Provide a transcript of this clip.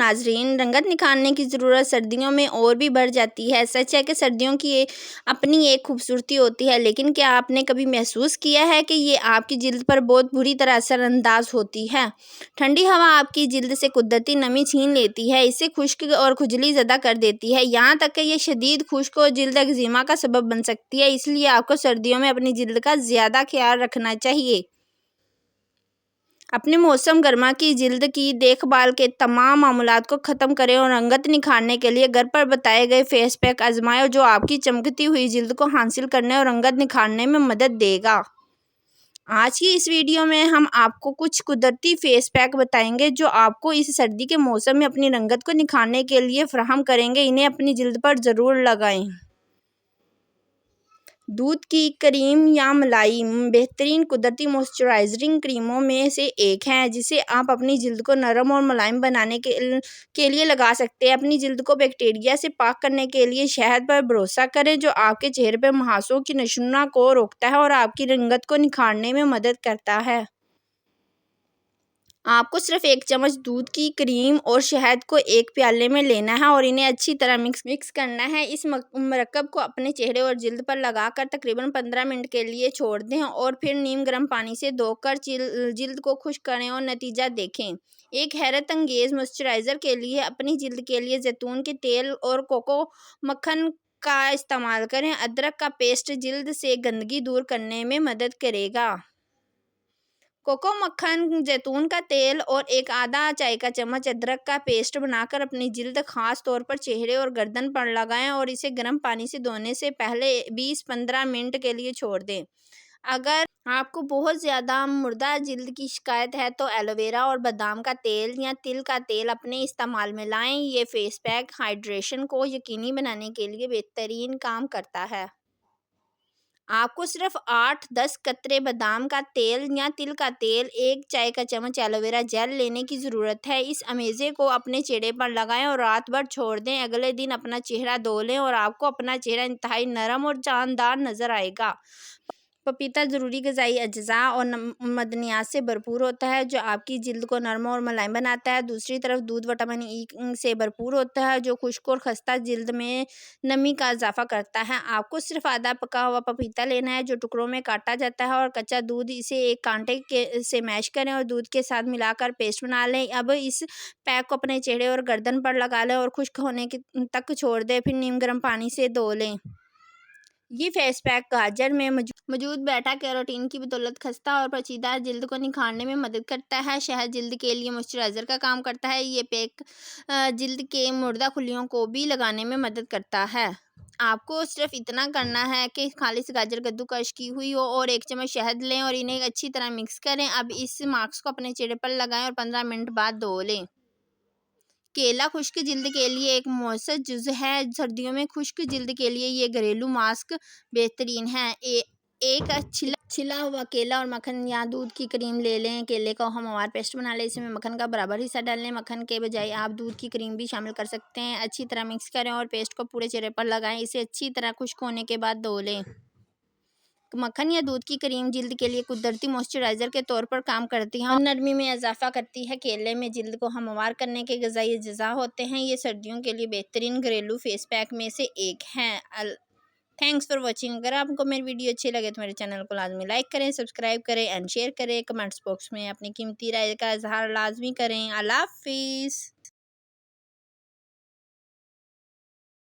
नाजरीन, रंगत निखारने की ज़रूरत सर्दियों में और भी बढ़ जाती है। सच है कि सर्दियों की अपनी एक खूबसूरती होती है, लेकिन क्या आपने कभी महसूस किया है कि ये आपकी जिल्द पर बहुत बुरी तरह असरअंदाज होती है। ठंडी हवा आपकी जिल्द से कुदरती नमी छीन लेती है, इसे खुश्क और खुजली ज़्यादा कर देती है, यहाँ तक कि ये शदीद खुश्क और जिल्द एक्जिमा का सबब बन सकती है। इसलिए आपको सर्दियों में अपनी जिल्द का ज़्यादा ख्याल रखना चाहिए। अपने मौसम गर्मा की जिल्द की देखभाल के तमाम मामूलात को ख़त्म करें और रंगत निखारने के लिए घर पर बताए गए फेस पैक आजमाएं, जो आपकी चमकती हुई जिल्द को हासिल करने और रंगत निखारने में मदद देगा। आज की इस वीडियो में हम आपको कुछ कुदरती फेस पैक बताएंगे जो आपको इस सर्दी के मौसम में अपनी रंगत को निखारने के लिए फराहम करेंगे। इन्हें अपनी जिल्द पर ज़रूर लगाएं। दूध की क्रीम या मलाई बेहतरीन कुदरती मॉइस्चराइजिंग क्रीमों में से एक है, जिसे आप अपनी जिल्द को नरम और मुलायम बनाने के लिए लगा सकते हैं। अपनी जिल्द को बैक्टीरिया से पाक करने के लिए शहद पर भरोसा करें, जो आपके चेहरे पर मुहासों की नशूनमा को रोकता है और आपकी रंगत को निखारने में मदद करता है। आपको सिर्फ 1 चम्मच दूध की क्रीम और शहद को एक प्याले में लेना है और इन्हें अच्छी तरह मिक्स करना है। इस मरकब को अपने चेहरे और जिल्द पर लगाकर तकरीबन 15 मिनट के लिए छोड़ दें और फिर नीम गर्म पानी से धोकर जिल्द को खुश्क करें और नतीजा देखें। एक हैरत अंगेज़ मॉइस्चराइज़र के लिए अपनी जिल्द के लिए जैतून के तेल और कोको मक्खन का इस्तेमाल करें। अदरक का पेस्ट जिल्द से गंदगी दूर करने में मदद करेगा। कोको मक्खन, जैतून का तेल और एक आधा चाय का चम्मच अदरक का पेस्ट बनाकर अपनी जिल्द खास तौर पर चेहरे और गर्दन पर लगाएं और इसे गर्म पानी से धोने से पहले 20-15 मिनट के लिए छोड़ दें। अगर आपको बहुत ज़्यादा मुर्दा जिल्द की शिकायत है तो एलोवेरा और बादाम का तेल या तिल का तेल अपने इस्तेमाल में लाएं। ये फेस पैक हाइड्रेशन को यकीनी बनाने के लिए बेहतरीन काम करता है। आपको सिर्फ 8-10 कतरे बादाम का तेल या तिल का तेल, 1 चाय का चम्मच एलोवेरा जेल लेने की ज़रूरत है। इस अमेज़े को अपने चेहरे पर लगाएं और रात भर छोड़ दें। अगले दिन अपना चेहरा धो लें और आपको अपना चेहरा इंतहाई नरम और शानदार नज़र आएगा। पपीता ज़रूरी ग़िज़ाई अज्जा और मदनियात से भरपूर होता है, जो आपकी जिल्द को नरम और मुलायम बनाता है। दूसरी तरफ दूध विटामिन ई से भरपूर होता है, जो खुश्क और खस्ता जिल्द में नमी का इजाफ़ा करता है। आपको सिर्फ आधा पका हुआ पपीता लेना है, जो टुकड़ों में काटा जाता है, और कच्चा दूध। इसे एक कांटे से मैश करें और दूध के साथ मिलाकर पेस्ट बना लें। अब इस पैक को अपने चेहरे और गर्दन पर लगा लें और खुश्क होने तक छोड़ दें, फिर नीम गर्म पानी से धो लें। ये फेस पैक गाजर में मौजूद बेटा कैरोटीन की बदौलत खस्ता और पेचीदा जिल्द को निखारने में मदद करता है। शहद जिल्द के लिए मॉइस्चराइज़र का काम करता है। ये पैक जिल्द के मुर्दा खुलियों को भी लगाने में मदद करता है। आपको सिर्फ इतना करना है कि खालिश गाजर कद्दूकस की हुई हो और 1 चम्मच शहद लें और इन्हें अच्छी तरह मिक्स करें। अब इस मास्क को अपने चेहरे पर लगाएं और 15 मिनट बाद धो लें। केला खुश्क जिल्द के लिए एक मौसर जुज़ है। सर्दियों में खुश्क जिल्द के लिए ये घरेलू मास्क बेहतरीन है। एक छिला हुआ केला और मक्खन या दूध की क्रीम ले लें। केले का हमवार पेस्ट बना लें। इसमें मक्खन का बराबर हिस्सा डाल लें। मक्खन के बजाय आप दूध की क्रीम भी शामिल कर सकते हैं। अच्छी तरह मिक्स करें और पेस्ट को पूरे चेहरे पर लगाएं। इसे अच्छी तरह खुश्क होने के बाद धो लें। मक्खन या दूध की क्रीम जिल्द के लिए कुदरती मॉइस्चराइज़र के तौर पर काम करती है और नरमी में इजाफा करती है। केले में जिल्द को हमवार करने के ग़िज़ाई अज्जा होते हैं। ये सर्दियों के लिए बेहतरीन घरेलू फेस पैक में से एक हैं। Thanks for watching. अगर आपको मेरी वीडियो अच्छी लगे तो मेरे चैनल को लाजमी लाइक करें, सब्सक्राइब करें एंड शेयर करें। कमेंट्स बॉक्स में अपनी कीमती राय का इजहार लाजमी करें। अल्लाह हाफिज़।